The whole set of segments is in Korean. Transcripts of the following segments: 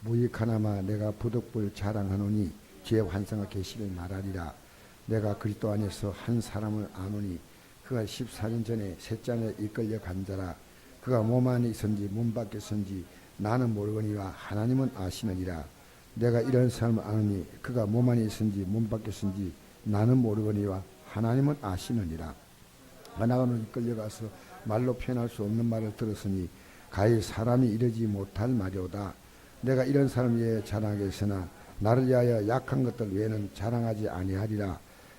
무익하나마 내가 부득불 자랑하노니 주의 환상과 계시를 말하리라. 내가 그리스도 안에서 한 사람을 아노니 그가 14년 전에 셋장에 이끌려 간 자라. 그가 몸 안에 있은지 몸 밖에 있은지 나는 모르거니와 하나님은 아시느니라. 내가 이런 사람을 아노니 그가 몸 안에 있은지 몸 밖에 있은지 나는 모르거니와 하나님은 아시느니라. 나는 이끌려가서 말로 표현할 수 없는 말을 들었으니 가히 사람이 이르지 못할 말이오다. 내가 이런 사람을 위해 자랑하겠으나 나를 위하여 약한 것들 외에는 자랑하지 아니하리라.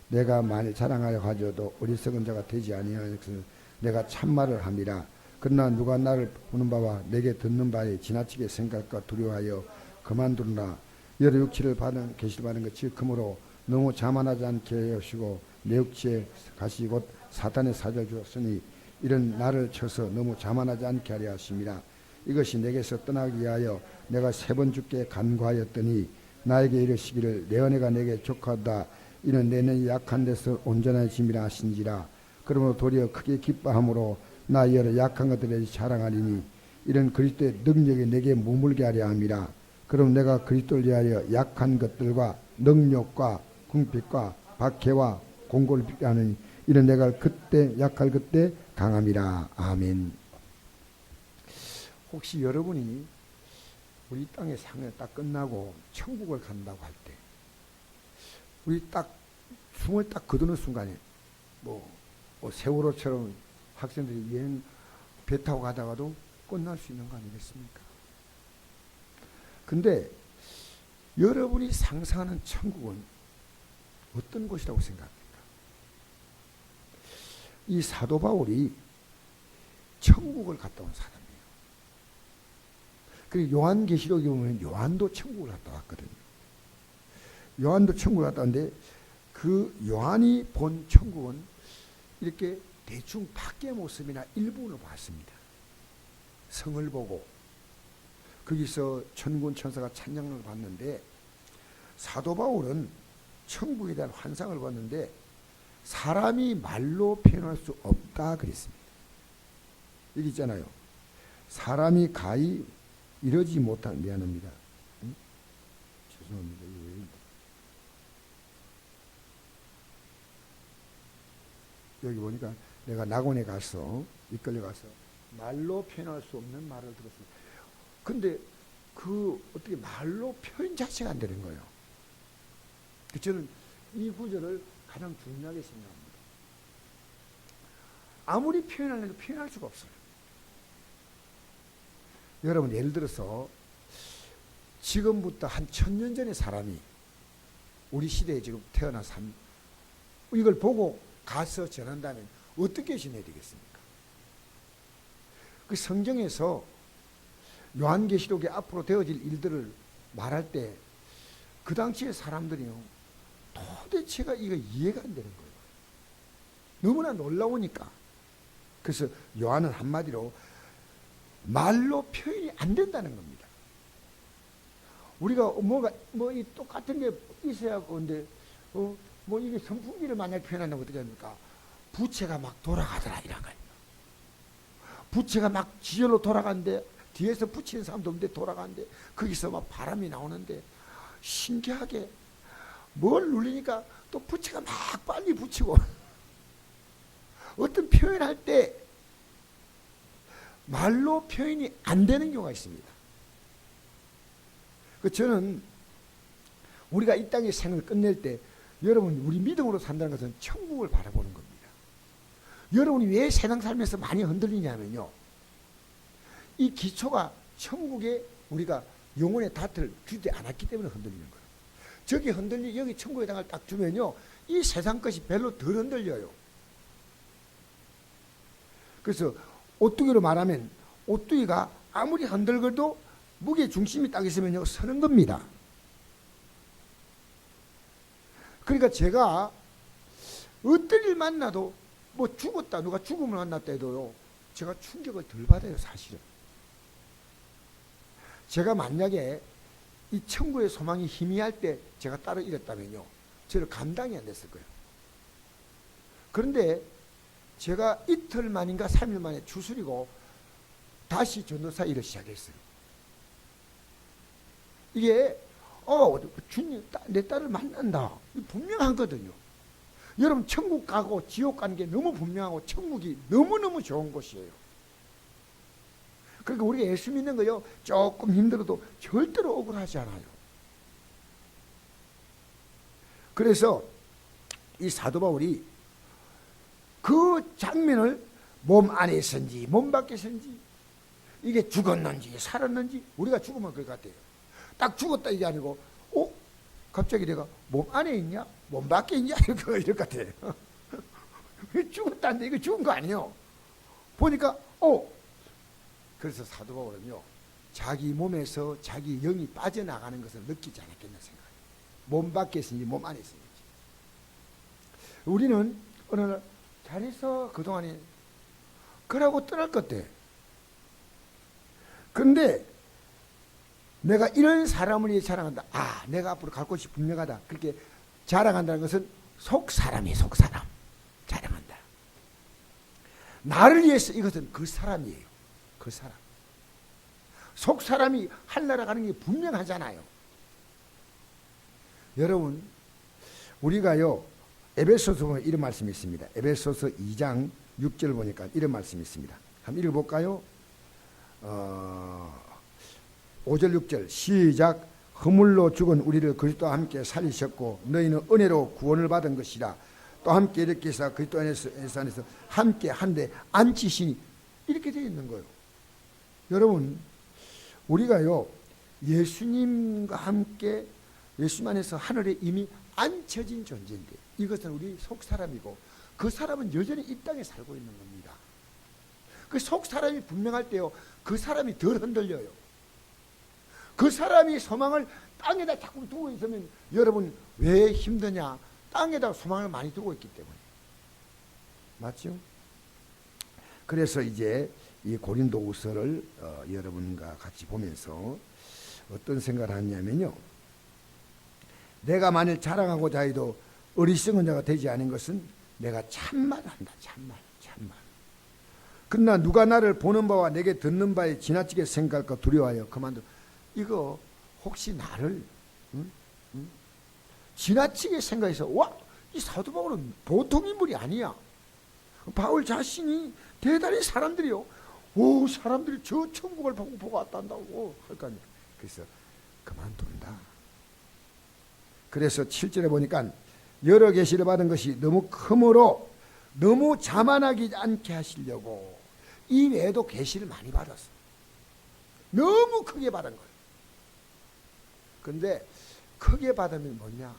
내가 만일 자랑하려 하여도 어리석은 자가 되지 아니하는 것은 내가 참말을 함이라. 그러나 누가 나를 보는 바와 내게 듣는 바에 지나치게 생각과 두려워하여 그만두느라. 여러 육체를 받은 계시를 받은 것 즉 그러므로 너무 자만하지 않게 하시고 내 육체에 가시 곧 사탄의 사자를 주었으니 이런 나를 쳐서 너무 자만하지 않게 하려 하심이라. 이것이 내게서 떠나기 위하여 내가 3번 주께 간구하였더니 나에게 이르시기를 내 은혜가 내게 족하다. 이는 내 능이 약한 데서 온전해짐이라 하신지라. 그러므로 도리어 크게 기뻐함으로 나 여러 약한 것들에 자랑하리니 이런 그리스도의 능력이 내게 머물게 하려 함이라. 그럼 내가 그리스도를 위하여 약한 것들과 능력과 궁핍과 박해와 공고를 비하는 이런 내가 그때 약할 그때 강함이라. 아멘. 혹시 여러분이 우리 땅의 상을 딱 끝나고 천국을 간다고 할 때 우리 딱 숨을 딱 거두는 순간에 뭐 세월호처럼 학생들이 여행 배 타고 가다가도 끝날 수 있는 거 아니겠습니까? 근데 여러분이 상상하는 천국은 어떤 곳이라고 생각합니까? 이 사도 바울이 천국을 갔다 온 사람이에요. 그리고 요한계시록에 보면 요한도 천국을 갔다 왔거든요. 요한도 천국을 갔다 왔는데 그 요한이 본 천국은 이렇게 대충 밖의 모습이나 일부분을 봤습니다. 성을 보고 거기서 천군 천사가 찬양을 봤는데 사도 바울은 천국에 대한 환상을 봤는데 사람이 말로 표현할 수 없다 그랬습니다. 여기 있잖아요. 사람이 가히 이러지 못한 미안합니다. 응? 죄송합니다. 여기 보니까 내가 낙원에 가서 이끌려 가서 말로 표현할 수 없는 말을 들었습니다. 근데 그 어떻게 말로 표현 자체가 안 되는 거예요. 저는 이 구절을 가장 중요하게 생각합니다. 아무리 표현하려도 표현할 수가 없어요. 여러분 예를 들어서 지금부터 한 1000년 전의 사람이 우리 시대에 지금 태어난 사람 이걸 보고 가서 전한다면 어떻게 지내야 되겠습니까? 그 성경에서 요한계시록에 앞으로 되어질 일들을 말할 때 그 당시의 사람들이요 도대체가 이거 이해가 안 되는 거예요. 너무나 놀라우니까. 그래서 요한은 한마디로 말로 표현이 안 된다는 겁니다. 우리가 이 똑같은 게 있어야 하는데 이게 선풍기를 만약 표현한다면 어떻게 합니까? 부채가 막 돌아가더라 이런 거예요. 부채가 막 지절로 돌아가는데 뒤에서 붙이는 사람도 없는데 돌아가는데 거기서 막 바람이 나오는데 신기하게 뭘 눌리니까 또 부채가 막 빨리 붙이고 어떤 표현할 때 말로 표현이 안 되는 경우가 있습니다. 저는 우리가 이 땅의 생을 끝낼 때 여러분 우리 믿음으로 산다는 것은 천국을 바라보는 겁니다. 여러분이 왜 세상 살면서 많이 흔들리냐면요. 이 기초가 천국에 우리가 영혼의 다트를 주지 않았기 때문에 흔들리는 거예요. 저기 여기 천국의 땅을 딱 주면요. 이 세상 것이 별로 덜 흔들려요. 그래서 오뚜기로 말하면 오뚜기가 아무리 흔들거도 무게 중심이 딱 있으면요. 서는 겁니다. 그러니까 제가 어떤 일 만나도 죽었다 누가 죽음을 만났다 해도요. 제가 충격을 덜 받아요. 사실은. 제가 만약에 이 천국의 소망이 희미할 때 제가 따로 이랬다면요. 저를 감당이 안 됐을 거예요. 그런데 제가 이틀 만인가 3일 만에 추스리고 다시 전도사 일을 시작했어요. 이게 주님 내 딸을 만난다 분명하거든요. 여러분 천국 가고 지옥 가는 게 너무 분명하고 천국이 너무너무 좋은 곳이에요. 그러니까 우리가 예수 믿는 거요 조금 힘들어도 절대로 억울하지 않아요. 그래서 이 사도 바울이 그 장면을 몸 안에서인지 몸 밖에서인지 이게 죽었는지 살았는지 우리가 죽으면 그럴 것 같아요. 딱 죽었다 이게 아니고 갑자기 내가 몸 안에 있냐 몸 밖에 있냐 이럴 것 같아요. 죽었다는데 이거 죽은 거 아니에요. 보니까 그래서 사도 바울은요 자기 몸에서 자기 영이 빠져나가는 것을 느끼지 않았겠나 생각해요. 몸 밖에 있는지 몸 안에 있는지. 우리는 어느 날 잘했어 그동안에 그러고 떠날 것 같아. 그런데 내가 이런 사람을 위해 자랑한다. 내가 앞으로 갈 곳이 분명하다. 그렇게 자랑한다는 것은 속사람이에요. 속사람. 자랑한다. 나를 위해서 이것은 그 사람이에요. 그 사람. 속사람이 하늘나라 가는 게 분명하잖아요. 여러분 우리가요 에베소서 보면 이런 말씀이 있습니다. 에베소서 2장 6절 보니까 이런 말씀이 있습니다. 한번 읽어볼까요? 5절 6절 시작. 허물로 죽은 우리를 그리스도와 함께 살리셨고 너희는 은혜로 구원을 받은 것이라. 또 함께 이렇게 해서 그리스도 안에서 함께 한데 앉히시니 이렇게 되어 있는 거예요. 여러분 우리가요 예수님과 함께 예수님 안에서 하늘에 이미 앉혀진 존재인데 이것은 우리 속사람이고 그 사람은 여전히 이 땅에 살고 있는 겁니다. 그 속사람이 분명할 때요 그 사람이 덜 흔들려요. 그 사람이 소망을 땅에다 자꾸 두고 있으면 여러분 왜 힘드냐? 땅에다 소망을 많이 두고 있기 때문에. 맞죠? 그래서 이제 이 고린도후서를 여러분과 같이 보면서 어떤 생각을 하냐면요. 내가 만일 자랑하고자 해도 어리석은 자가 되지 않은 것은 내가 참말을 한다. 참말. 그러나 누가 나를 보는 바와 내게 듣는 바에 지나치게 생각할까 두려워하여 그만둬. 이거 혹시 나를 지나치게 생각해서 이 사도 바울은 보통 인물이 아니야. 바울 자신이 대단히 사람들이요. 사람들이 저 천국을 보고 왔단다고 할 거 아니야. 그래서 그만둔다. 그래서 7절에 보니까 여러 계시를 받은 것이 너무 크므로 너무 자만하지 않게 하시려고 이 외에도 계시를 많이 받았어. 너무 크게 받은 거예요. 그런데 크게 받으면 뭐냐?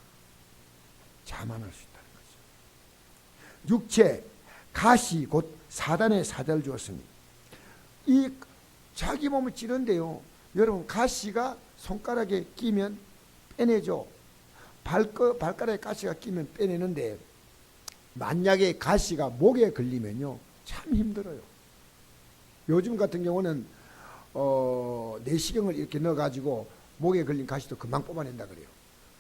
자만할 수 있다는 거죠. 육체, 가시 곧 사단의 사자를 주었으니 이 자기 몸을 찌른데요. 여러분 가시가 손가락에 끼면 빼내죠. 발가락에 가시가 끼면 빼내는데 만약에 가시가 목에 걸리면요 참 힘들어요. 요즘 같은 경우는 내시경을 이렇게 넣어가지고 목에 걸린 가시도 금방 뽑아낸다 그래요.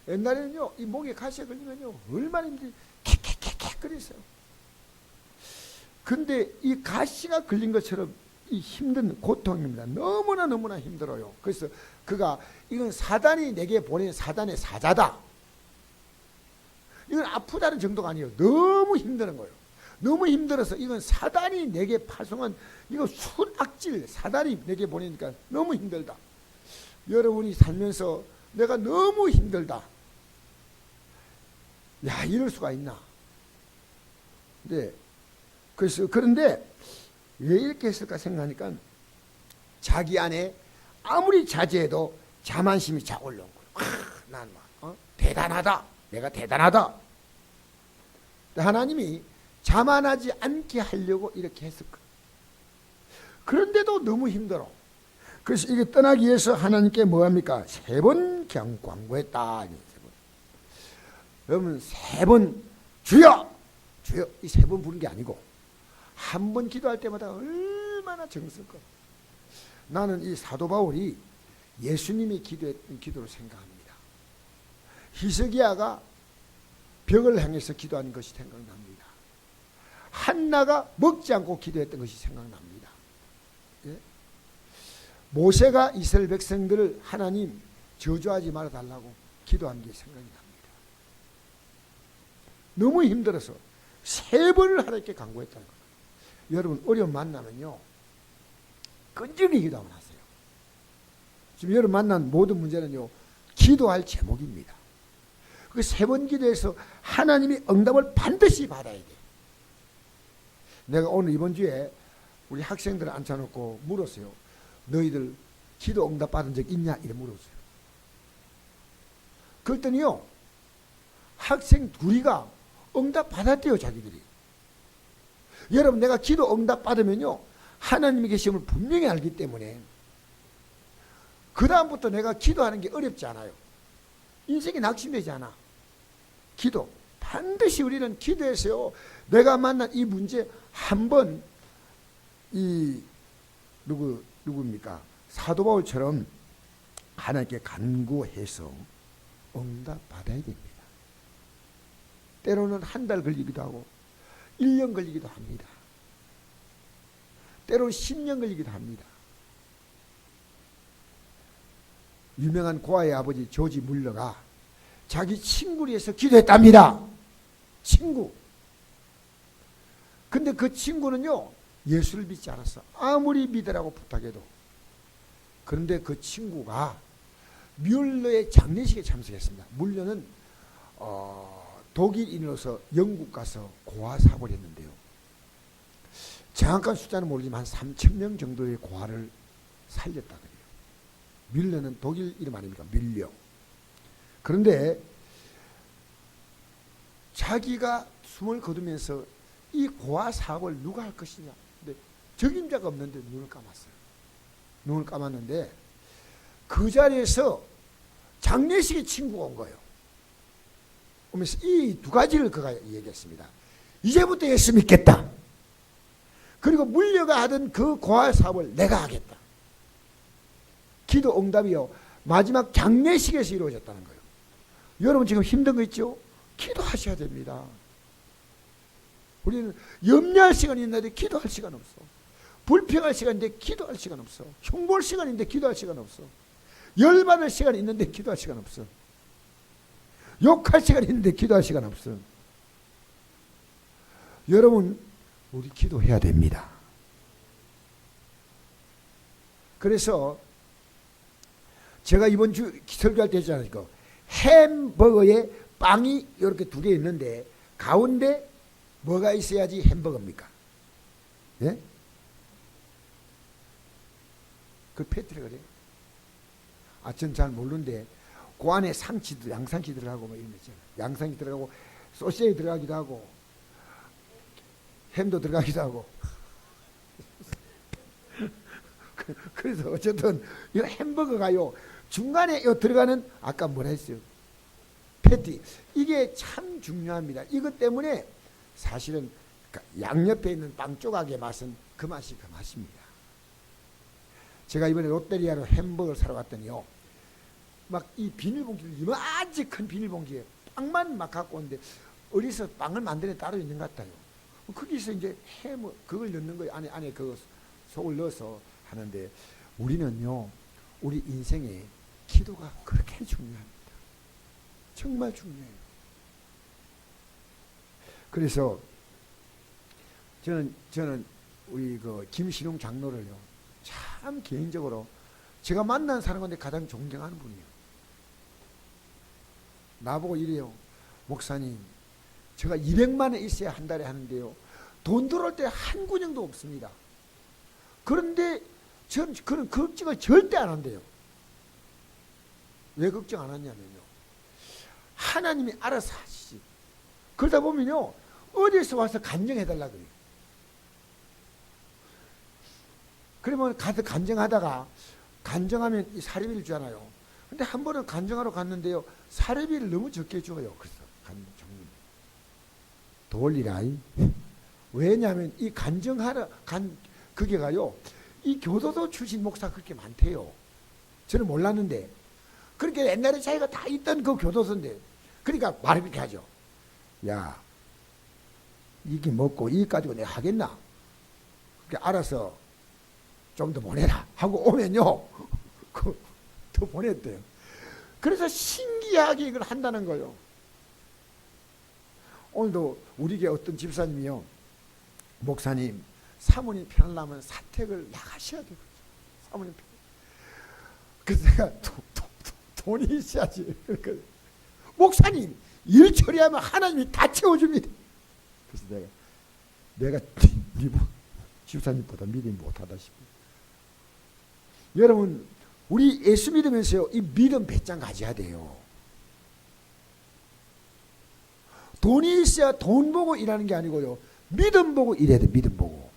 옛날에는요 이 목에 가시가 걸리면요 얼마나 힘들지 킥킥킥킥 그랬어요. 근데 이 가시가 걸린 것처럼 이 힘든 고통입니다. 너무나 힘들어요. 그래서 그가 이건 사단이 내게 보낸 사단의 사자다. 이건 아프다는 정도가 아니에요. 너무 힘드는 거예요. 너무 힘들어서 이건 사단이 내게 파송한 이거 순악질 사단이 내게 보내니까 너무 힘들다. 여러분이 살면서 내가 너무 힘들다. 야 이럴 수가 있나. 네. 그런데 왜 이렇게 했을까 생각하니까 자기 안에 아무리 자제해도 자만심이 자 올라온 거예요. 난 대단하다. 내가 대단하다. 하나님이 자만하지 않게 하려고 이렇게 했을 거예요. 그런데도 너무 힘들어. 그래서 이게 떠나기 위해서 하나님께 뭐합니까? 3번 광고했다. 여러분 3번 주여! 주여! 이 3번 부른 게 아니고 한 번 기도할 때마다 얼마나 정성껏. 나는 이 사도 바울이 예수님이 기도했던 기도를 생각합니다. 히스기야가 벽을 향해서 기도한 것이 생각납니다. 한나가 먹지 않고 기도했던 것이 생각납니다. 예? 모세가 이스라엘 백성들을 하나님 저주하지 말아달라고 기도한 게 생각이 납니다. 너무 힘들어서 3번을 하나님께 간구했다는 거예요. 여러분 어려움 만나면요 끈질기게 기도하면 하세요. 지금 여러분 만난 모든 문제는요 기도할 제목입니다. 그 3번 기도해서 하나님이 응답을 반드시 받아야 돼. 내가 오늘 이번 주에 우리 학생들 앉혀놓고 물었어요. 너희들 기도 응답 받은 적 있냐? 이래 물었어요. 그랬더니요 학생 둘이가 응답 받았대요. 자기들이. 여러분 내가 기도 응답 받으면요 하나님이 계심을 분명히 알기 때문에 그 다음부터 내가 기도하는 게 어렵지 않아요. 인생이 낙심되지 않아. 기도 반드시 우리는 기도해서요 내가 만난 이 문제 한번 이 누구입니까? 사도 바울처럼 하나님께 간구해서 응답 받아야 됩니다. 때로는 한 달 걸리기도 하고 1년 걸리기도 합니다. 때로는 10년 걸리기도 합니다. 유명한 고아의 아버지 조지 물러가 자기 친구를 위해서 기도했답니다. 친구. 근데 그 친구는요 예수를 믿지 않았어. 아무리 믿으라고 부탁해도. 그런데 그 친구가 뮬러의 장례식에 참석했습니다. 뮬러는 독일인으로서 영국 가서 고아 사고를 했는데요. 정확한 숫자는 모르지만 한 3,000명 정도의 고아를 살렸다 그래요. 뮬러는 독일 이름 아닙니까? 뮬러. 그런데 자기가 숨을 거두면서 이 고아 사업을 누가 할 것이냐. 근데 적임자가 없는데 눈을 감았어요. 눈을 감았는데 그 자리에서 장례식에 친구가 온 거예요. 오면서 이 두 가지를 그가 얘기했습니다. 이제부터 예수 믿겠다. 그리고 물려가 하던 그 고아 사업을 내가 하겠다. 기도 응답이요 마지막 장례식에서 이루어졌다는 거예요. 여러분 지금 힘든 거 있죠? 기도하셔야 됩니다. 우리는 염려할 시간이 있는데 기도할 시간 없어. 불평할 시간인데 기도할 시간 없어. 흉볼 시간인데 기도할 시간 없어. 열받을 시간이 있는데 기도할 시간 없어. 욕할 시간이 있는데 기도할 시간 없어. 여러분 우리 기도해야 됩니다. 그래서 제가 이번 주 설교할 때 했잖아요. 햄버거에 빵이 이렇게 2개 있는데 가운데 뭐가 있어야지 햄버거입니까? 예? 그 패티를 그래요? 아, 전 잘 모르는데 그 안에 상치도 양상치 들어가고 뭐 이런 거 있잖아요. 양상치 들어가고 소시지 들어가기도 하고 햄도 들어가기도 하고 그래서 어쨌든 이 햄버거가요 중간에 들어가는 아까 뭐라 했어요? 패티. 이게 참 중요합니다. 이것 때문에 사실은 양옆에 있는 빵 조각의 맛은 그 맛이 그 맛입니다. 제가 이번에 롯데리아로 햄버거를 사러 갔더니요 막 이 비닐봉지를 이만치 큰 비닐봉지에 빵만 막 갖고 오는데 어디서 빵을 만드는 데 따로 있는 것 같아요. 거기서 이제 햄을 그걸 넣는 거예요. 안에 그 속을 넣어서 하는데 우리는요 우리 인생에 기도가 그렇게 중요합니다. 정말 중요해요. 그래서 저는 우리 그 김신웅 장로를요 참 개인적으로 제가 만난 사람 가운데 가장 존경하는 분이에요. 나보고 이래요. 목사님 제가 200만 원 있어야 한 달에 하는데요 돈 들어올 때 한 군영도 없습니다. 그런데 전 그런 걱정을 절대 안 한대요. 왜 걱정 안 하냐면요 하나님이 알아서 하시지. 그러다 보면요 어디서 와서 간증해달라 그래요. 그러면 가서 간증하다가 간증하면 이 사례비를 주잖아요. 근데 한 번은 간증하러 갔는데요 사례비를 너무 적게 줘요. 그래서 장님 더 올리라. 왜냐하면 이 간증하러 그게 가요 이 교도소 출신 목사 그렇게 많대요. 저는 몰랐는데 그렇게 옛날에 자기가 다 있던 그 교도소인데 그러니까 말을 그렇게 하죠. 야 이게 먹고 이 가지고 내가 하겠나? 그렇게 알아서 좀 더 보내라 하고 오면요 더 보냈대요. 그래서 신기하게 이걸 한다는 거예요. 오늘도 우리 교회 어떤 집사님이요, 목사님 사모님 편하려면 사택을 나가셔야 돼요. 사모님 편. 그래서 내가 돈이 있어야지. 그러니까 목사님 일 처리하면 하나님이 다 채워줍니다. 그래서 내가 집사님보다 믿음이 못하다 싶어요. 여러분, 우리 예수 믿으면서요, 이 믿음 배짱 가져야 돼요. 돈이 있어야 돈 보고 일하는 게 아니고요, 믿음 보고 일해야 돼. 믿음 보고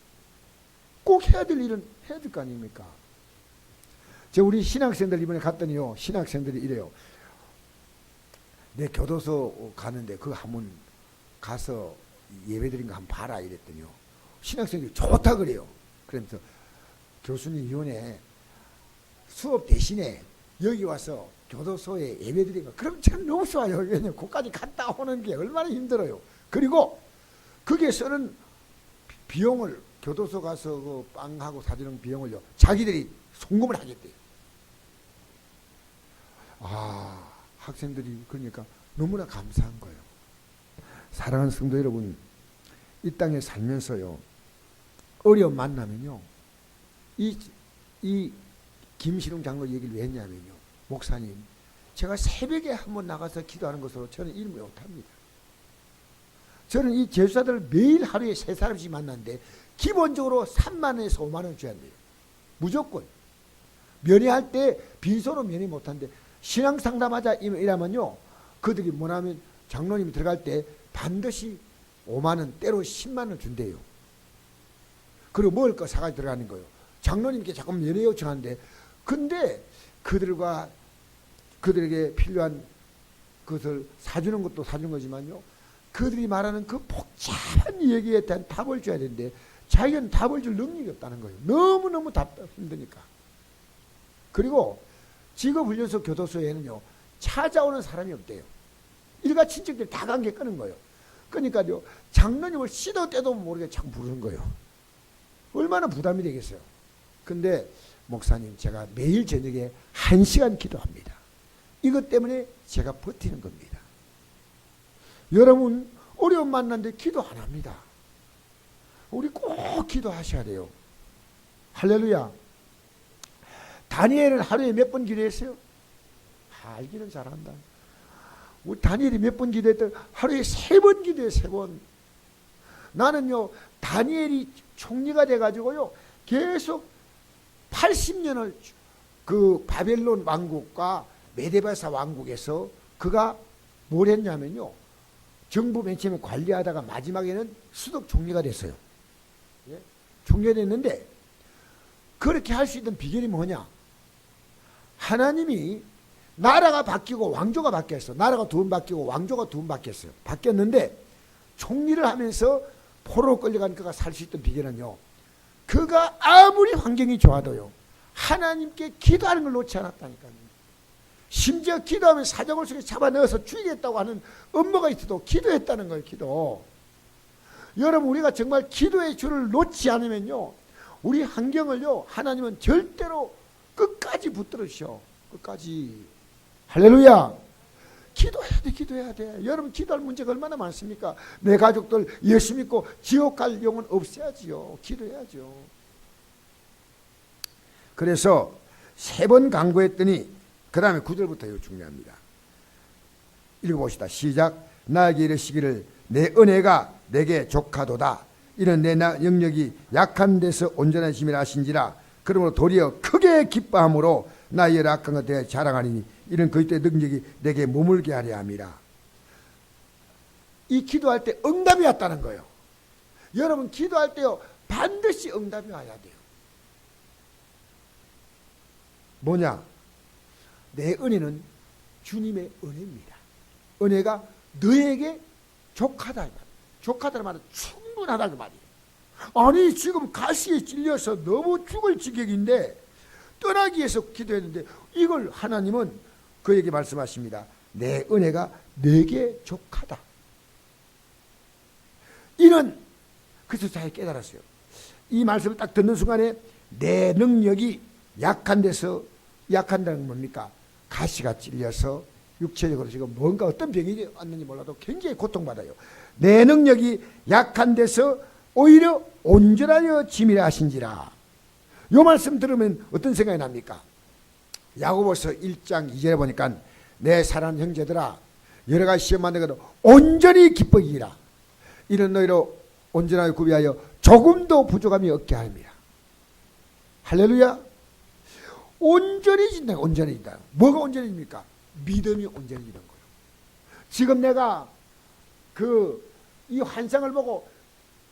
꼭 해야 될 일은 해야 될 거 아닙니까? 우리 신학생들 이번에 갔더니요, 신학생들이 이래요. 내 교도소 가는데 그거 한번 가서 예배드린 거 한번 봐라 이랬더니요, 신학생들이 좋다 그래요. 그러면서 교수님 위원회 수업 대신에 여기 와서 교도소에 예배드린 거, 그럼 참 너무 좋아요. 왜냐면 거기까지 갔다 오는 게 얼마나 힘들어요. 그리고 거기에 쓰는 비용을, 교도소 가서 그 빵하고 사주는 비용을요, 자기들이 송금을 하겠대요. 학생들이 그러니까 너무나 감사한 거예요. 사랑하는 성도 여러분, 이 땅에 살면서요, 어려움 만나면요, 이 김신웅 장로 얘기를 왜 했냐면요, 목사님, 제가 새벽에 한번 나가서 기도하는 것으로 저는 일 못합니다. 저는 이 제주자들을 매일 하루에 3사람씩 만나는데 기본적으로 3만 원에서 5만 원 줘야 돼요. 무조건. 면회할 때 빈손으로 면회 못하는데, 신앙상담하자 이러면요, 그들이 뭐냐면 장로님이 들어갈 때 반드시 5만 원, 때로 10만 원 준대요. 그리고 먹을 거 사가지고 들어가는 거예요. 장로님께 자꾸 면회 요청하는데, 근데 그들에게 필요한 것을 사주는 것도 사주는 거지만요, 그들이 말하는 그 복잡한 얘기에 대한 답을 줘야 되는데 자기는 답을 줄 능력이 없다는 거예요. 너무너무 힘드니까. 그리고 직업훈련소 교도소에는요, 찾아오는 사람이 없대요. 일가 친척들이 다 관계 끄는 거예요. 그러니까요, 장로님을 시도 때도 모르게 자꾸 부르는 거예요. 얼마나 부담이 되겠어요. 근데 목사님, 제가 매일 저녁에 1시간 기도합니다. 이것 때문에 제가 버티는 겁니다. 여러분, 어려움 만났는데 기도 안 합니다. 우리 꼭 기도하셔야 돼요. 할렐루야. 다니엘은 하루에 몇 번 기도했어요? 알기는 잘한다. 우리 다니엘이 몇 번 기도했다? 하루에 3번 기도해요. 3번. 나는요, 다니엘이 총리가 돼가지고요, 계속 80년을 그 바벨론 왕국과 메데바사 왕국에서 그가 뭘 했냐면요, 정부 맨 처음에 관리하다가 마지막에는 수석 총리가 됐어요. 예? 총리가 됐는데, 그렇게 할 수 있는 비결이 뭐냐? 하나님이 나라가 바뀌고 왕조가 바뀌었어. 나라가 두 번 바뀌고 왕조가 두 번 바뀌었어요. 바뀌었는데 총리를 하면서 포로로 끌려간 그가 살 수 있던 비결은요, 그가 아무리 환경이 좋아도요, 하나님께 기도하는 걸 놓지 않았다니까요. 심지어 기도하면 사정을 속에 잡아 넣어서 죽이겠다고 하는 업무가 있어도 기도했다는 거예요. 기도. 여러분, 우리가 정말 기도의 줄을 놓지 않으면요, 우리 환경을요, 하나님은 절대로 끝까지 붙들으셔. 끝까지. 할렐루야. 기도해야 돼. 기도해야 돼. 여러분, 기도할 문제가 얼마나 많습니까? 내 가족들 예수 믿고 지옥 갈 영혼 없애야지요. 기도해야죠. 그래서 3번 강구했더니 그 다음에 9절부터 이거 중요합니다. 읽어봅시다. 시작. 나에게 이르시기를 내 은혜가 내게 족하도다. 이는 내 영역이 약한 데서 온전하심이라 하신지라. 그러므로 도리어 크게 기뻐함으로 나의 악한 것에 대해 자랑하리니 이는 그리스도의 능력이 내게 머물게 하려 함이라. 이 기도할 때 응답이 왔다는 거예요. 여러분, 기도할 때요, 반드시 응답이 와야 돼요. 뭐냐? 내 은혜는 주님의 은혜입니다. 은혜가 너에게 족하다. 족하다는 말은 충분하다는 말이에요. 아니, 지금 가시에 찔려서 너무 죽을 지경인데 떠나기 위해서 기도했는데, 이걸 하나님은 그에게 말씀하십니다. 내 은혜가 내게 족하다. 이는 그래서 잘 깨달았어요. 이 말씀을 딱 듣는 순간에 내 능력이 약한 데서, 약한다는 건 뭡니까? 가시가 찔려서 육체적으로 지금 뭔가 어떤 병이 왔는지 몰라도 굉장히 고통받아요. 내 능력이 약한 데서 오히려 온전하여 짐이라 하신지라. 요 말씀 들으면 어떤 생각이 납니까? 야고보서 1장 2절에 보니까 내 사랑하는 형제들아 여러 가지 시험 만든 것도 온전히 기뻐이라. 이런 너희로 온전하게 구비하여 조금도 부족함이 없게 합니다. 할렐루야. 온전해진다. 온전해진다. 뭐가 온전해집니까? 믿음이 온전해지는 거예요. 지금 내가 이 환상을 보고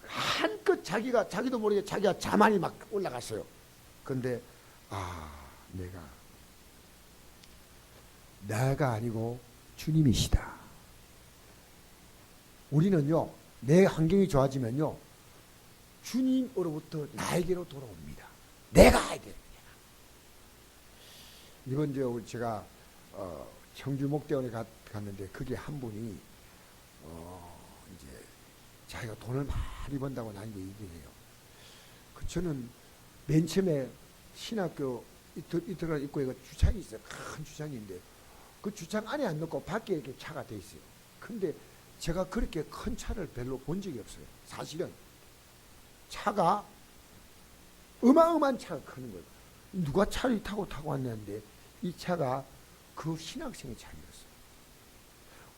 한껏 자기도 모르게 자기가 자만이 막 올라갔어요. 근데 내가 아니고 주님이시다. 우리는요, 내 환경이 좋아지면요, 주님으로부터 나에게로 돌아옵니다. 내가 해야 됩니다. 이번 제가 청주 목대원에 갔는데 거기 한 분이 이제 자기가 돈을 많이 번다고 나한테 얘기해요. 저는 맨 처음에 신학교 이틀간 입구에 주차장이 있어요. 큰 주차장인데 그 주차장 안에 안 넣고 밖에 이렇게 차가 돼 있어요. 근데 제가 그렇게 큰 차를 별로 본 적이 없어요. 사실은 차가 어마어마한 차가 크는 거예요. 누가 차를 타고 왔는데 이 차가 그 신학생의 차였어요.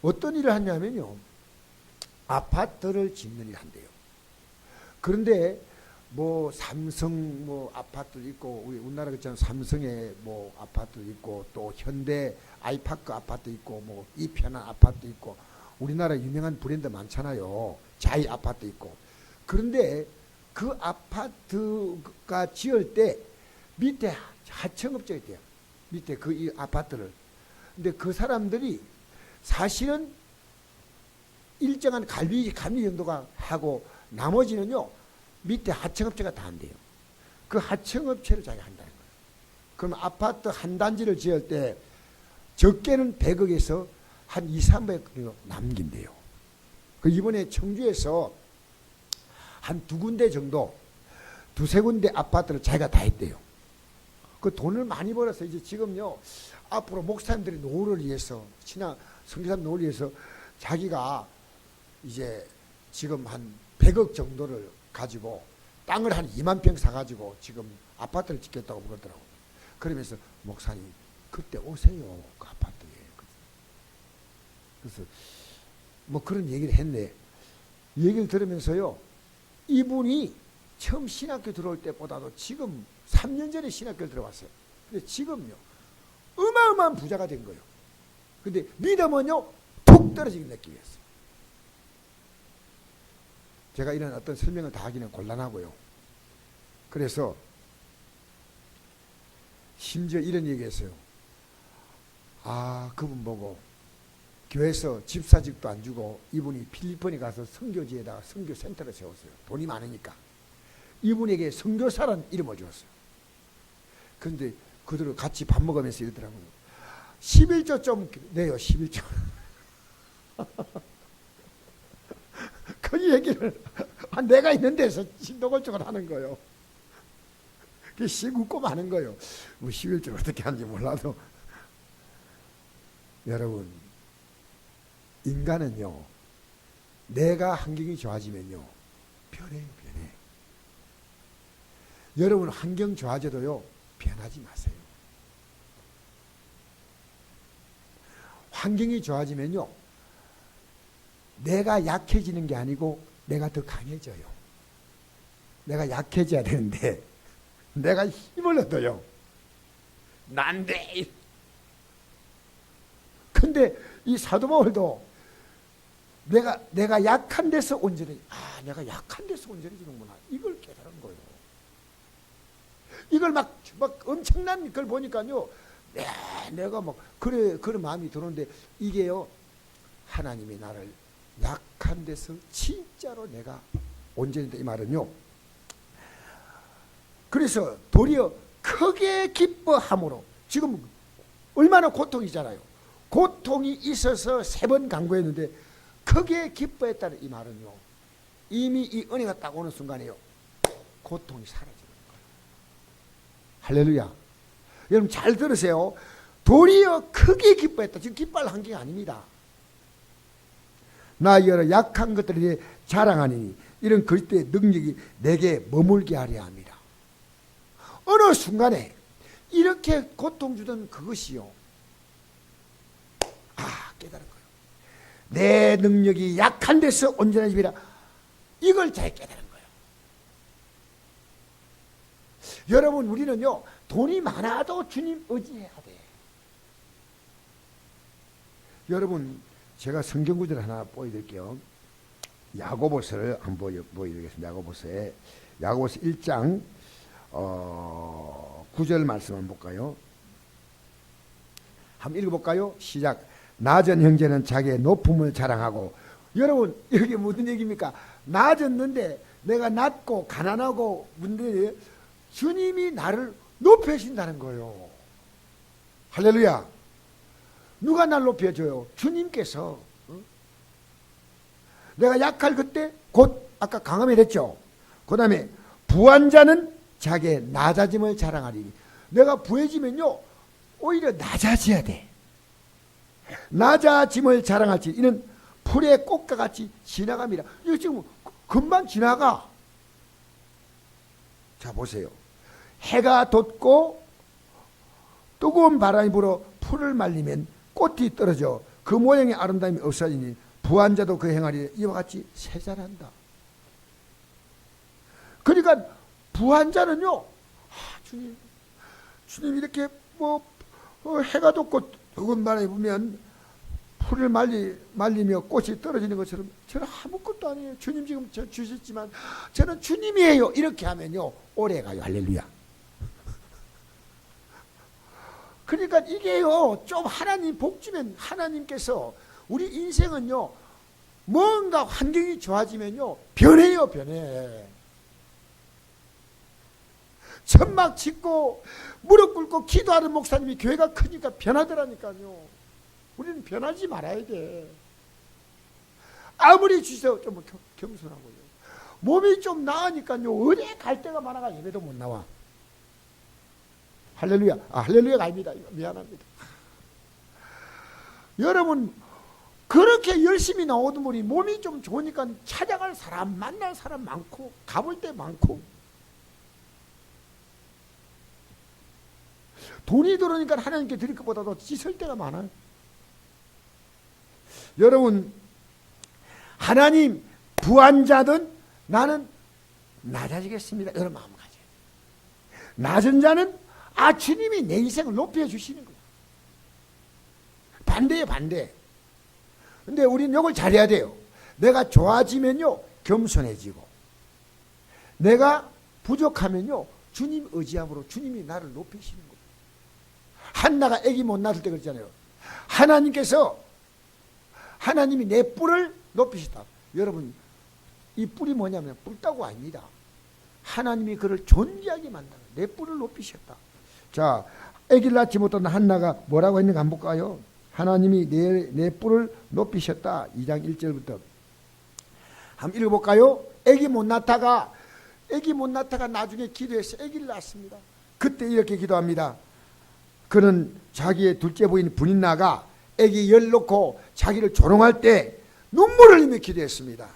어떤 일을 하냐면요, 아파트를 짓는 일을 한대요. 그런데 삼성 아파트도 있고, 우리나라 그처럼 삼성의 아파트도 있고, 또 현대 아이파크 아파트 있고, 이편한 아파트 있고, 우리나라 유명한 브랜드 많잖아요. 자이 아파트 있고. 그런데 그 아파트가 지을 때 밑에 하청업체가 있대요. 밑에 이 아파트를. 근데 그 사람들이 사실은 일정한 감리 정도가 하고 나머지는요, 밑에 하청업체가 다 한대요. 그 하청업체를 자기가 한다는 거예요. 그럼 아파트 한 단지를 지을 때 적게는 100억에서 한 2, 300억 남긴대요. 이번에 청주에서 한 2군데 정도, 2-3군데 아파트를 자기가 다 했대요. 그 돈을 많이 벌어서 이제 지금요, 앞으로 목사님들의 노후를 위해서, 선교사님 노후를 위해서 자기가 이제 지금 한 100억 정도를 가지고 땅을 한 2만 평 사가지고 지금 아파트를 짓겠다고 그러더라고요. 그러면서 목사님 그때 오세요. 그 아파트에. 그래서 그런 얘기를 했네. 이 얘기를 들으면서요, 이분이 처음 신학교 들어올 때보다도 지금 3년 전에 신학교를 들어왔어요. 근데 지금요, 어마어마한 부자가 된 거예요. 근데 믿음은요, 툭 떨어지는 느낌이었어요. 제가 이런 어떤 설명을 다 하기는 곤란하고요. 그래서 심지어 이런 얘기했어요. 그분 보고 교회에서 집사직도 안 주고 이분이 필리핀에 가서 선교지에다가 선교센터를 세웠어요. 돈이 많으니까. 이분에게 선교사라는 이름을 주었어요. 그런데 그들을 같이 밥 먹으면서 이러더라고요. 11조 좀 내요. 11조. 그 얘기를 내가 있는 데서 신도골적으로 하는 거예요. 그게 시웃고 마는 거예요. 11조 어떻게 하는지 몰라도. 여러분, 인간은요, 내가 환경이 좋아지면요, 변해요. 여러분 환경 좋아져도요, 변하지 마세요. 환경이 좋아지면요, 내가 약해지는 게 아니고 내가 더 강해져요. 내가 약해져야 되는데 내가 힘을 얻어요. 난데. 근데 이 사도 바울도 내가 약한 데서 온전히, 내가 약한 데서 온전해지는구나, 이걸 깨달은 거예요. 이걸 막 엄청난 걸 보니까요, 내가 그런 마음이 드는데, 이게요, 하나님이 나를 약한 데서 진짜로 내가 온전히다, 이 말은요. 그래서 도리어 크게 기뻐함으로, 지금 얼마나 고통이잖아요. 고통이 있어서 3번 간구했는데 크게 기뻐했다는 이 말은요, 이미 이 은혜가 딱 오는 순간에요, 고통이 사라지는 거예요. 할렐루야. 여러분 잘 들으세요. 도리어 크게 기뻐했다. 지금 기뻐할 한계가 아닙니다. 나 여러 약한 것들에 자랑하니 이런 그리스도의 능력이 내게 머물게 하려 합니다. 어느 순간에 이렇게 고통 주던 그것이요, 깨달은 거예요. 내 능력이 약한 데서 온전한 집이라, 이걸 잘 깨달은 거예요. 여러분, 우리는요 돈이 많아도 주님 의지해야 돼. 여러분, 제가 성경 구절 하나 보여드릴게요. 야고보서를 한번 보여드리겠습니다. 야고보서 1장 9절 말씀 한번 볼까요? 한번 읽어볼까요? 시작. 낮은 형제는 자기의 높음을 자랑하고. 여러분, 이게 무슨 얘기입니까? 낮았는데, 내가 낮고 가난하고 문제, 주님이 나를 높여주신다는 거예요. 할렐루야. 누가 날 높여줘요? 주님께서. 내가 약할 그때 곧 아까 강함이 됐죠. 그 다음에 부한 자는 자기의 낮아짐을 자랑하리니. 내가 부해지면요 오히려 낮아져야 돼. 낮아짐을 자랑할지 이는 풀의 꽃과 같이 지나갑니다. 이거 지금 금방 지나가. 자, 보세요. 해가 돋고 뜨거운 바람이 불어 풀을 말리면 꽃이 떨어져 그 모양의 아름다움이 없어지니 부한 자도 그 행하리. 이와 같이 세잔한다. 그러니까 부한 자는요, 주님 이렇게 해가 돋고 뜨거운 바람이 불면 풀을 말리며 꽃이 떨어지는 것처럼 저는 아무것도 아니에요. 주님 지금 저 주셨지만 저는 주님이에요. 이렇게 하면요 오래 가요. 할렐루야. 그러니까 이게요 좀 하나님 복 주면 하나님께서 우리 인생은요 뭔가 환경이 좋아지면요 변해요. 변해. 천막 짓고 무릎 꿇고 기도하는 목사님이 교회가 크니까 변하더라니까요. 우리는 변하지 말아야 돼. 아무리 주세요. 좀 겸손하고요. 몸이 좀 나으니까요 어디 갈 데가 많아가 예배도 못 나와. 할렐루야. 할렐루야가 아닙니다. 미안합니다. 여러분, 그렇게 열심히 나오던 분이 몸이 좀 좋으니까 찾아갈 사람, 만날 사람 많고 가볼 데 많고, 돈이 들어오니까 하나님께 드릴 것보다도 씻을 때가 많아요. 여러분, 하나님 부한 자든 나는 낮아지겠습니다. 이런 마음 가져요. 낮은 자는 주님이 내 인생을 높여주시는 거야. 반대예요, 반대. 근데 우리는 이걸 잘해야 돼요. 내가 좋아지면요 겸손해지고, 내가 부족하면요 주님 의지함으로 주님이 나를 높이시는 거예요. 한나가 아기 못 낳을 때 그랬잖아요. 하나님이 내 뿔을 높이시다. 여러분, 이 뿔이 뭐냐면 뿔따구 아닙니다. 하나님이 그를 존귀하게 만들어 내 뿔을 높이셨다. 자, 아기를 낳지 못한 한나가 뭐라고 했는가 한번 볼까요? 하나님이 내 뿔을 높이셨다. 2장 1절부터 한번 읽어볼까요? 아기 못 낳다가 나중에 기도해서 아기를 낳았습니다. 그때 이렇게 기도합니다. 그는 자기의 둘째 부인 분인나가 아기 열 놓고 자기를 조롱할 때 눈물을 흘리며 기도했습니다.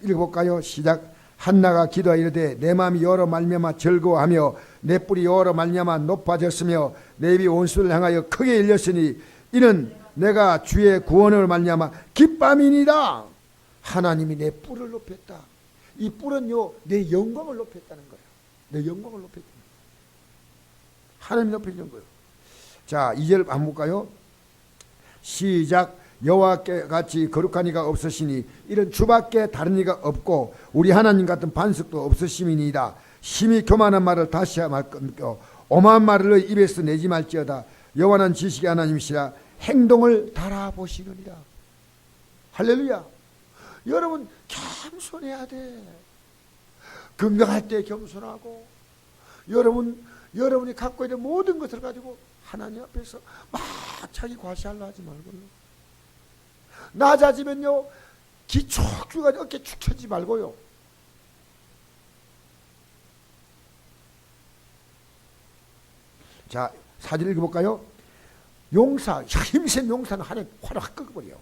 읽어볼까요? 시작. 한나가 기도하 이르되 내 마음이 여러 말미암아 즐거워하며 내 뿔이 여러 말미암아 높아졌으며 내 입이 온수를 향하여 크게 열렸으니 이는 내가 주의 구원을 말미암아 기쁨이니라. 하나님이 내 뿔을 높였다. 이 뿔은요 내 영광을 높였다는 거예요. 내 영광을 높였다는 거예요. 하나님이 높여준 거예요. 자, 2절 한번 볼까요? 시작. 여호와께 같이 거룩한 이가 없으시니 이런 주밖에 다른 이가 없고 우리 하나님 같은 반석도 없으심이니이다. 심히 교만한 말을 다시 말고 오만한 말을 입에서 내지 말지어다. 여호와는 지식의 하나님이시라 행동을 달아보시느니라. 할렐루야. 여러분 겸손해야 돼. 건강할 때 겸손하고, 여러분이 갖고 있는 모든 것을 가지고 하나님 앞에서 막 자기 과시하려 하지 말고요. 낮아지면요 기축 가지고 어깨 축 처지 말고요. 자, 4절 읽어볼까요? 용사, 힘센 용사는 하늘 활을 확 꺾어버려.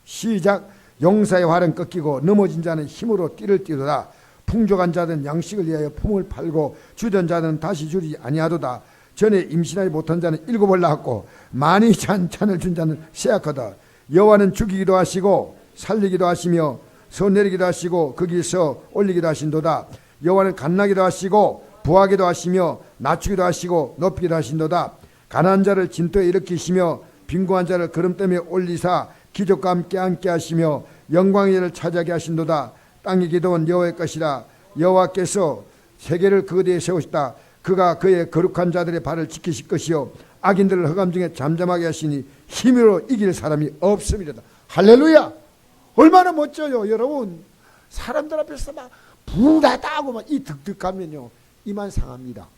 시작. 용사의 활은 꺾이고 넘어진 자는 힘으로 띠를 띠도다. 풍족한 자들은 양식을 위하여 품을 팔고 주던 자들은 다시 주지 아니하도다. 전에 임신하지 못한 자는 7을 낳았고 많이 잔을 준 자는 쇠약하다. 여호와는 죽이기도 하시고 살리기도 하시며 서내리기도 하시고 거기서 올리기도 하신도다. 여호와는 간나기도 하시고 부하기도 하시며 낮추기도 하시고 높이기도 하신도다. 가난한 자를 진토에 일으키시며 빈곤한 자를 거름때에 올리사 기적과 함께 하시며 영광의 일을 차지하게 하신도다. 땅의 기도는 여호와의 것이라. 여호와께서 세계를 그 뒤에 세우시다. 그가 그의 거룩한 자들의 발을 지키실 것이요 악인들을 흑암 중에 잠잠하게 하시니 힘으로 이길 사람이 없음이로다. 할렐루야. 얼마나 멋져요 여러분. 사람들 앞에서 막 부다다 하고 막 이 득득하면요 이만 상합니다.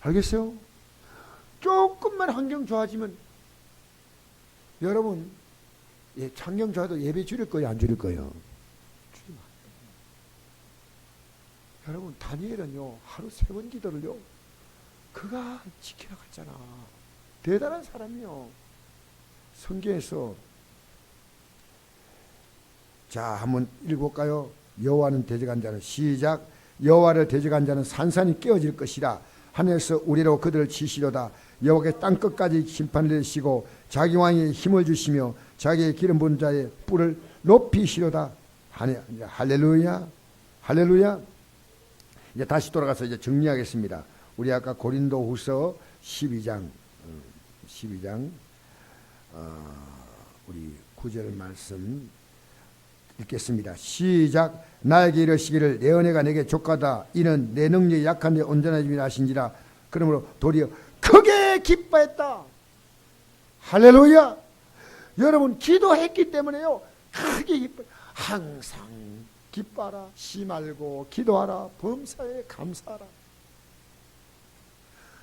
알겠어요? 조금만 환경 좋아지면 여러분 환경 좋아도 예배 줄일 거예요 안 줄일 거예요? 줄이면 안 돼요. 여러분 다니엘은요 하루 3번 기도를요 그가 지키러 갔잖아. 대단한 사람이요. 성경에서 자 한번 읽어볼까요? 여호와는 대적한 자는 시작. 여호와를 대적한 자는 산산이 깨어질 것이라. 하늘에서 우리로 그들을 치시려다. 여호와께 땅끝까지 심판을 내리시고 자기 왕에 힘을 주시며 자기의 기름 부은 자의 뿔을 높이시려다. 할렐루야. 할렐루야. 이제 다시 돌아가서 이제 정리하겠습니다. 우리 아까 고린도후서 12장 우리 9절 말씀 읽겠습니다. 시작. 나에게 이르시기를 내 은혜가 내게 족하다. 이는 내 능력이 약한데 온전하심이라 하신지라. 그러므로 도리어 크게 기뻐했다. 할렐루야. 여러분 기도했기 때문에요 크게 기뻐. 항상 기뻐하라. 시 말고 기도하라. 범사에 감사하라.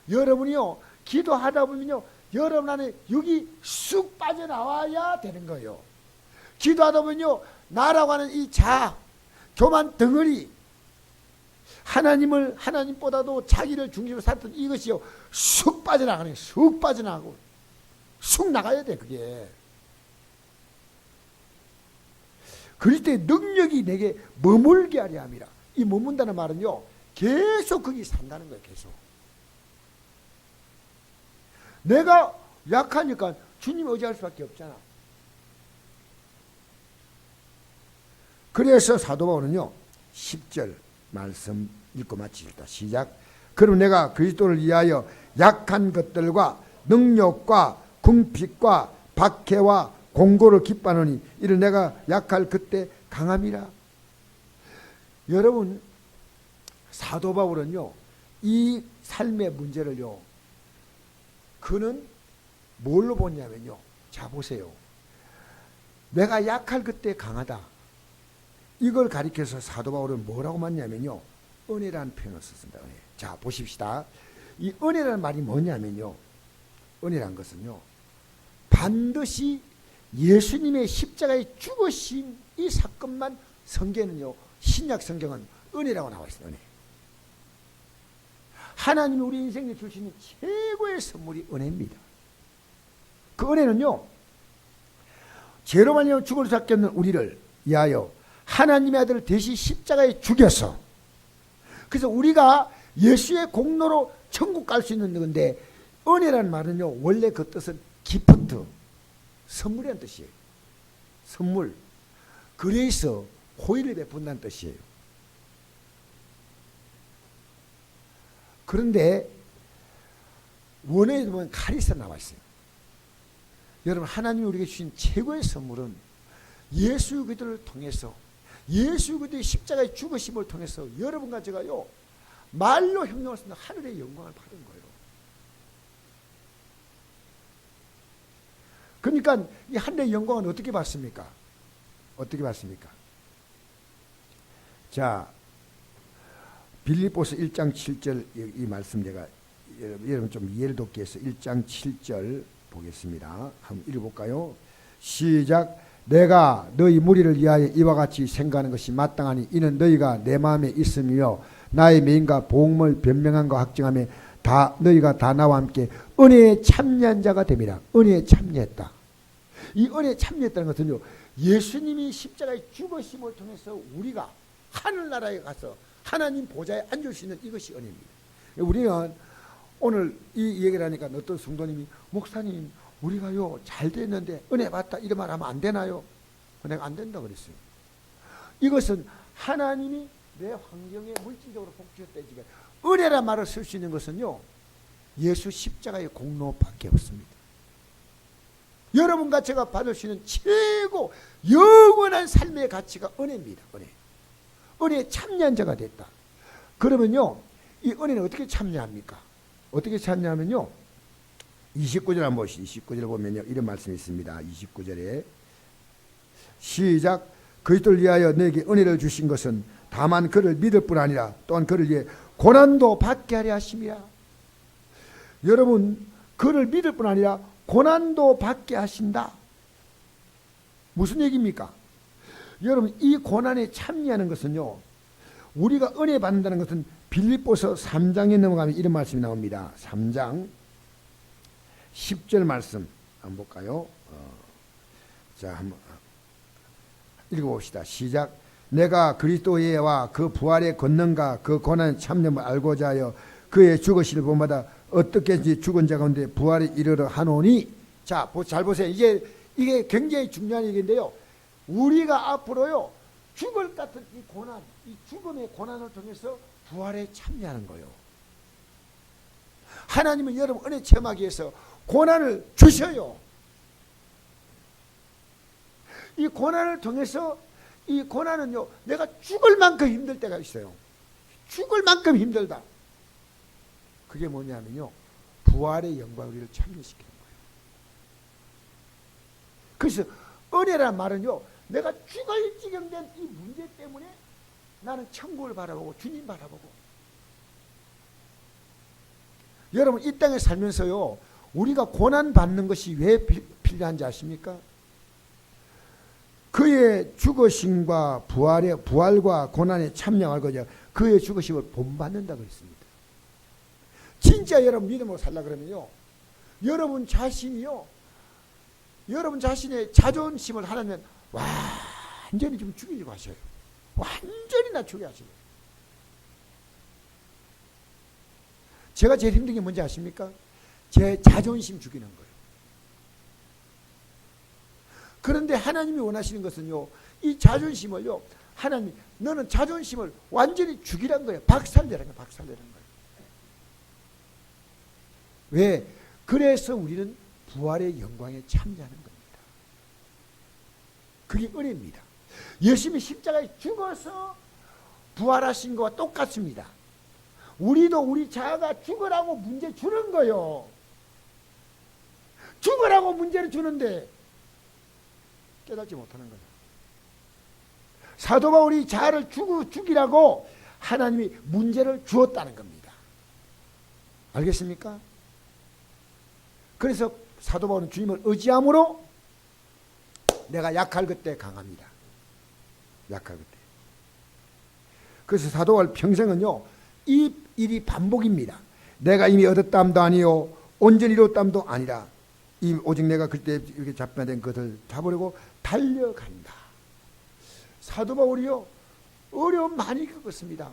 여러분이요 기도하다 보면요 여러분 안에 육이 쑥 빠져나와야 되는 거예요. 기도하다 보면요 나라고 하는 이 교만 덩어리 하나님보다도 자기를 중심으로 살던 이것이요 쑥 빠져나가는 쑥 빠져나가고 쑥 나가야 돼. 그게 그럴 때 능력이 내게 머물게 하려 함이라. 이 머문다는 말은요 계속 거기 산다는 거예요. 계속 내가 약하니까 주님 의지할 수밖에 없잖아. 그래서 사도 바울은요 10절 말씀 읽고 마치겠다. 시작. 그럼 내가 그리스도를 위하여 약한 것들과 능력과 궁핍과 박해와 공고를 기뻐하노니 이를 내가 약할 그때 강함이라. 여러분 사도 바울은요 이 삶의 문제를요 그는 뭘로 보냐면요 자 보세요. 내가 약할 그때 강하다. 이걸 가리켜서 사도 바울은 뭐라고 말냐면요 은혜라는 표현을 썼습니다. 은혜. 자 보십시다. 이 은혜라는 말이 뭐냐면요 은혜란 것은요 반드시 예수님의 십자가에 죽으신 이 사건만 성경에는요 신약 성경은 은혜라고 나와 있어요. 은혜. 하나님이 우리 인생에 주시는 최고의 선물이 은혜입니다. 그 은혜는요 죄로 말미암아 죽을 수밖에 없는 우리를 위하여 하나님의 아들을 대신 십자가에 죽여서 그래서 우리가 예수의 공로로 천국 갈 수 있는 건데 은혜라는 말은요 원래 그 뜻은 기프트 선물이라는 뜻이에요. 선물. 그래서 호의를 베푼다는 뜻이에요. 그런데 원어에 보면 카리스가 나와 있어요. 여러분 하나님이 우리에게 주신 최고의 선물은 예수 그리스도를 통해서 예수 그리스도의 십자가의 죽으심을 통해서 여러분과 제가요 말로 형용할 수 없는 하늘의 영광을 받은 거예요. 그러니까 이 하늘의 영광은 어떻게 받습니까? 어떻게 받습니까? 자 빌립보서 1장 7절 이 말씀 제가 여러분 좀 이해를 돕기 위해서 1장 7절 보겠습니다. 한번 읽어볼까요? 시작. 내가 너희 무리를 위하여 이와 같이 생각하는 것이 마땅하니 이는 너희가 내 마음에 있으며 나의 명인과 복음을 변명한 거 확증하며 너희가 다 나와 함께 은혜에 참여한 자가 됨이라. 은혜에 참여했다. 이 은혜에 참여했다는 것은요, 예수님이 십자가의 죽으심을 통해서 우리가 하늘나라에 가서 하나님 보좌에 앉을 수 있는 이것이 은혜입니다. 우리는 오늘 이 얘기를 하니까 어떤 성도님이 목사님 우리가요 잘 됐는데 은혜 받다 이런 말 하면 안 되나요? 내가 안 된다 그랬어요. 이것은 하나님이 내 환경에 물질적으로 복주셨다지만 은혜란 말을 쓸 수 있는 것은요 예수 십자가의 공로밖에 없습니다. 여러분과 제가 받을 수 있는 최고 영원한 삶의 가치가 은혜입니다. 은혜에 참여한 자가 됐다. 그러면요 이 은혜는 어떻게 참여합니까? 어떻게 참여하면요 29절 한번 보시죠. 29절 보면요 이런 말씀이 있습니다. 29절에 시작. 그리스도를 위하여 내게 은혜를 주신 것은 다만 그를 믿을 뿐 아니라 또한 그를 위해 고난도 받게 하려 하심이라. 여러분 그를 믿을 뿐 아니라 고난도 받게 하신다. 무슨 얘기입니까? 여러분 이 고난에 참여하는 것은요 우리가 은혜 받는다는 것은 빌립보서 3장에 넘어가면 이런 말씀이 나옵니다. 3장 10절 말씀 한번 볼까요? 자 한번 읽어봅시다. 시작. 내가 그리스도와 그 부활의 권능과 그 고난의 참념을 알고자 하여 그의 죽으시를 본받아 어떻게든지 죽은 자 가운데 부활에 이르러 하노니. 자, 잘 보세요. 이게 굉장히 중요한 얘기인데요. 우리가 앞으로요 죽을 것 같은 이 고난, 이 죽음의 고난을 통해서 부활에 참여하는 거예요. 하나님은 여러분 은혜 체험하기 위해서 고난을 주셔요. 이 고난을 통해서 이 고난은요 내가 죽을 만큼 힘들 때가 있어요. 죽을 만큼 힘들다. 그게 뭐냐면요 부활의 영광을 우리를 참여시키는 거예요. 그래서 은혜란 말은요 내가 죽을 지경된 이 문제 때문에 나는 천국을 바라보고 주님 바라보고. 여러분 이 땅에 살면서요 우리가 고난 받는 것이 왜 필요한지 아십니까? 그의 죽으심과 부활과 고난에 참여할 거죠. 그의 죽으심을 본받는다 그랬습니다. 진짜 여러분 믿음으로 살라 그러면요 여러분 자신이요 여러분 자신의 자존심을 하나님은 완전히 좀 죽이려고 하셔요. 완전히 낮추게 하시고. 제가 제일 힘든 게 뭔지 아십니까? 제 자존심 죽이는 거예요. 그런데 하나님이 원하시는 것은요 이 자존심을요 하나님이 너는 자존심을 완전히 죽이란 거예요. 박살내라는 거예요. 박살내라는 거예요. 왜? 그래서 우리는 부활의 영광에 참여하는 겁니다. 그게 은혜입니다. 예수님이 십자가에 죽어서 부활하신 것과 똑같습니다. 우리도 우리 자아가 죽으라고 문제 주는 거요. 죽으라고 문제를 주는데 깨닫지 못하는 거예요. 사도 바울이 자아를 죽이라고 하나님이 문제를 주었다는 겁니다. 알겠습니까? 그래서 사도 바울은 주님을 의지함으로 내가 약할 그때 강합니다. 약할 그때. 그래서 사도 바울 평생은요 이 일이 반복입니다. 내가 이미 얻었담도 아니요 온전히 이뤘담도 아니라 오직 내가 그때 이렇게 잡혀된 것을 잡으려고 달려간다. 사도 바울이요 어려움 많이 겪었습니다.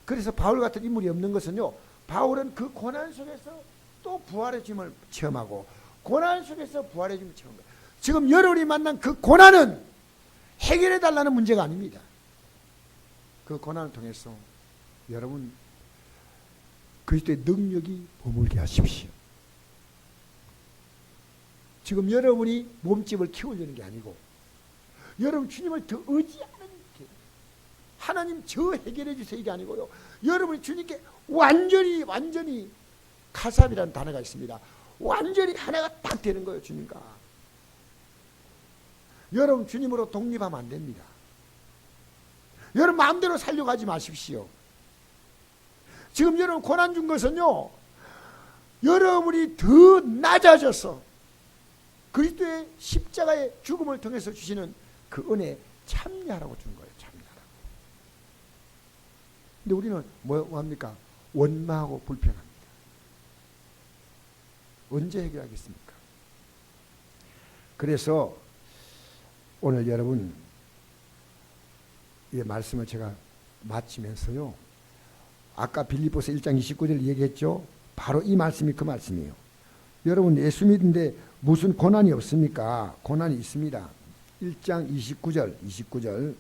그래서 바울 같은 인물이 없는 것은요 바울은 그 고난 속에서 또 부활의 힘을 체험하고 고난 속에서 부활의 힘을 체험한 거예요. 지금 여러분이 만난 그 고난은 해결해 달라는 문제가 아닙니다. 그 고난을 통해서 여러분 그리스도의 능력이 머물게 하십시오. 지금 여러분이 몸집을 키우려는 게 아니고 여러분 주님을 더 의지하는 게 하나님 저 해결해 주세요 이게 아니고요. 여러분이 주님께 완전히 가삽이라는 단어가 있습니다. 완전히 하나가 딱 되는 거예요. 주님과. 여러분 주님으로 독립하면 안 됩니다. 여러분 마음대로 살려고 하지 마십시오. 지금 여러분 고난 준 것은요 여러분이 더 낮아져서 그리스도의 십자가의 죽음을 통해서 주시는 그 은혜에 참여하라고 준 거예요. 참여하라고. 근데 우리는 뭐 합니까? 원망하고 불평합니다. 언제 해결하겠습니까? 그래서 오늘 여러분 이 말씀을 제가 마치면서요, 아까 빌립보서 1장 29절 얘기했죠. 바로 이 말씀이 그 말씀이에요. 여러분 예수 믿는데 무슨 고난이 없습니까? 고난이 있습니다. 1장 29절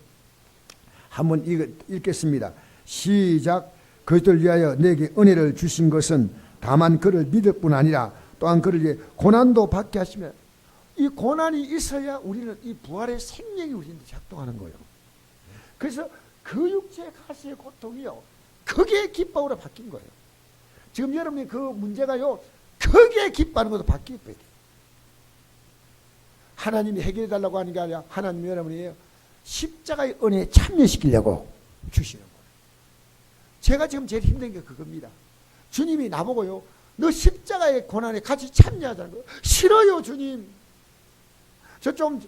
한번 읽겠습니다. 시작. 그들을 위하여 내게 은혜를 주신 것은 다만 그를 믿을 뿐 아니라 또한 그를 위해 고난도 받게 하시며, 이 고난이 있어야 우리는 이 부활의 생명이 우리한테 작동하는 거예요. 그래서 그 육체의 가시의 고통이요, 크게 기뻐으로 바뀐 거예요. 지금 여러분이 그 문제가요, 크게 기뻐하는 것도 바뀌어야 돼요. 하나님이 해결해 달라고 하는 게 아니라 하나님이 여러분이 십자가의 은혜에 참여시키려고 주시는 거예요. 제가 지금 제일 힘든 게 그겁니다. 주님이 나보고요, 너 십자가의 고난에 같이 참여하자는 거예요. 싫어요, 주님. 저 좀,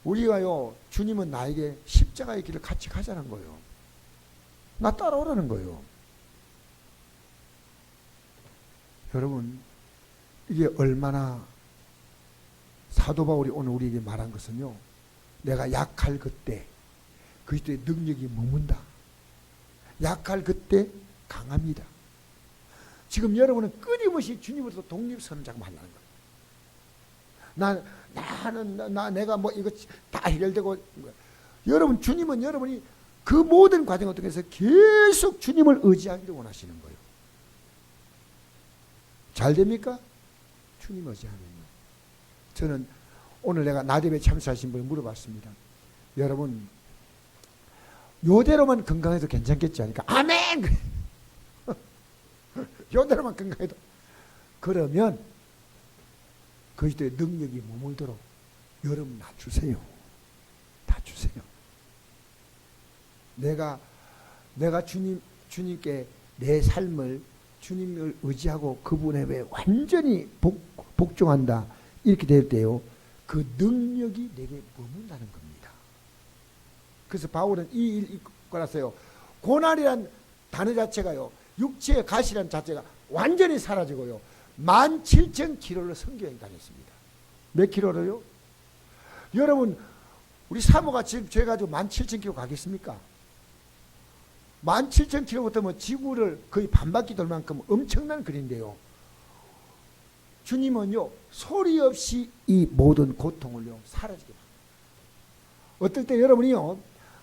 우리가요, 주님은 나에게 십자가의 길을 같이 가자는 거예요. 나 따라오라는 거예요. 여러분, 이게 얼마나 사도 바울이 오늘 우리에게 말한 것은요, 내가 약할 그때 그리스도의 능력이 머문다. 약할 그때 강합니다. 지금 여러분은 끊임없이 주님으로서 독립선을 자꾸 하려는 거예요. 내가 뭐 이거 다 해결되고. 여러분, 주님은 여러분이 그 모든 과정을 통해서 계속 주님을 의지하기를 원하시는 거예요. 잘 됩니까? 주님 의지하면요. 저는 오늘 내가 나대배 참사하신 분을 물어봤습니다. 여러분, 요대로만 건강해도 괜찮겠지 하니까 아멘! 요대로만 건강해도. 그러면 그리스도의 능력이 머물도록 여러분 낮추세요. 낮추세요. 내가 주님께 내 삶을, 주님을 의지하고 그분에 왜 완전히 복종한다, 이렇게 될 때요, 그 능력이 내게 머문다는 겁니다. 그래서 바울은 이 일 읽고나서요, 고난이란 단어 자체가요, 육체의 가시란 자체가 완전히 사라지고요, 17,000km를 성경에 다녔습니다. 몇 킬로로요? 여러분, 우리 사모가 지금 저희 가지고 17,000km 가겠습니까? 17,000km부터 뭐 지구를 거의 반바퀴 돌 만큼 엄청난 거리인데요, 주님은요, 소리 없이 이 모든 고통을요, 사라지게 합니다. 어떨 때 여러분이요,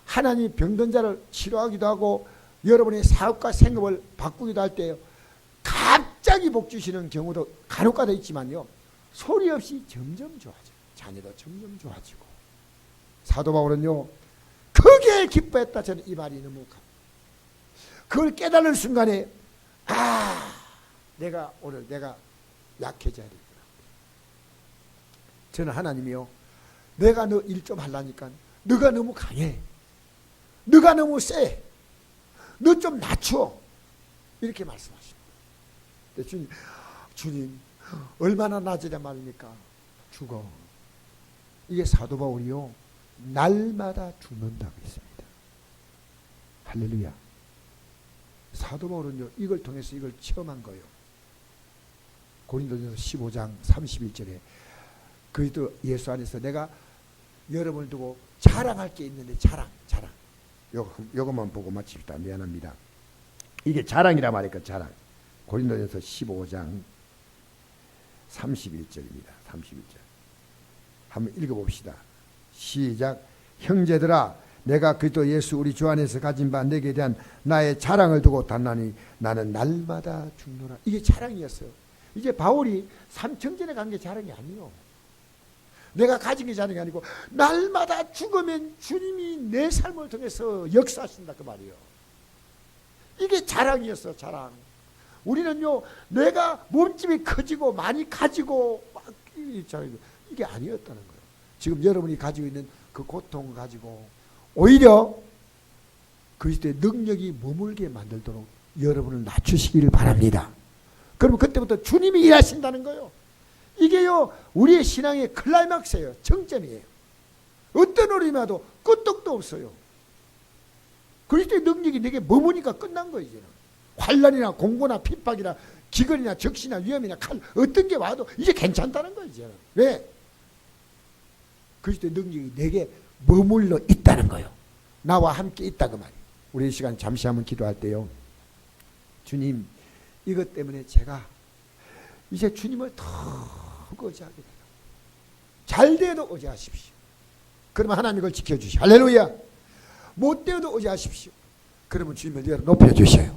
하나님 병든 자를 치료하기도 하고 여러분의 사업과 생업을 바꾸기도 할 때요, 갑자기 복 주시는 경우도 간혹가다 있지만요, 소리 없이 점점 좋아져요. 자녀도 점점 좋아지고. 사도 바울은요, 크게 기뻐했다. 저는 이 말이 너무 그걸 깨달은 순간에, 내가 오늘 약해져야 되구나. 저는 하나님이요, 내가 너 일 좀 하려니까 너가 너무 강해, 너가 너무 세, 너 좀 낮춰, 이렇게 말씀하십니다. 주님 얼마나 낮으냐 말입니까? 죽어. 이게 사도 바울이요, 날마다 죽는다고 했습니다. 할렐루야. 사도 바울은요, 이걸 통해서 이걸 체험한 거예요. 고린도전서 15장 31절에 그리스도 예수 안에서 내가 여러분을 두고 자랑할 게 있는데, 자랑. 요것만 보고 마칩시다. 미안합니다. 이게 자랑이라 말이니까 자랑. 고린도전서 15장 31절입니다. 31절. 한번 읽어봅시다. 시작. 형제들아, 내가 그리스도 예수 우리 주 안에서 가진 바 내게 대한 나의 자랑을 두고 단단히 나는 날마다 죽노라. 이게 자랑이었어요. 이제 바울이 삼청전에 간 게 자랑이 아니요, 내가 가진 게 자랑이 아니고 날마다 죽으면 주님이 내 삶을 통해서 역사하신다, 그 말이요. 이게 자랑이었어, 자랑. 우리는요, 내가 몸집이 커지고 많이 가지고 이게 아니었다는 거예요. 지금 여러분이 가지고 있는 그 고통을 가지고 오히려 그리스도의 능력이 머물게 만들도록 여러분을 낮추시기를 바랍니다. 그러면 그때부터 주님이 일하신다는 거예요. 이게요, 우리의 신앙의 클라이막스예요. 정점이에요. 어떤 어려움이라도 끄떡도 없어요. 그리스도의 능력이 내게 머무니까 끝난 거예요. 이제는. 환난이나 공고나 핍박이나 기근이나 적시나 위험이나 칼 어떤 게 와도 이제 괜찮다는 거죠. 왜? 그리스도의 능력이 내게 머물러 있다는 거예요. 나와 함께 있다 그 말이에요. 우리 이 시간 잠시 한번 기도할 때요. 주님, 이것 때문에 제가 이제 주님을 더 의지하게 돼요. 잘 돼도 의지하십시오. 그러면 하나님 이걸 지켜주시오. 할렐루야. 못 돼도 의지하십시오. 그러면 주님을 높여주셔요.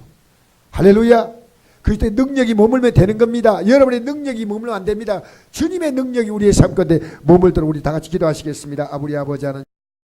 할렐루야. 그리스도의 능력이 머물면 되는 겁니다. 여러분의 능력이 머물면 안 됩니다. 주님의 능력이 우리의 삶 가운데 머물도록 우리 다 같이 기도하시겠습니다. 우리 아버지 하나님.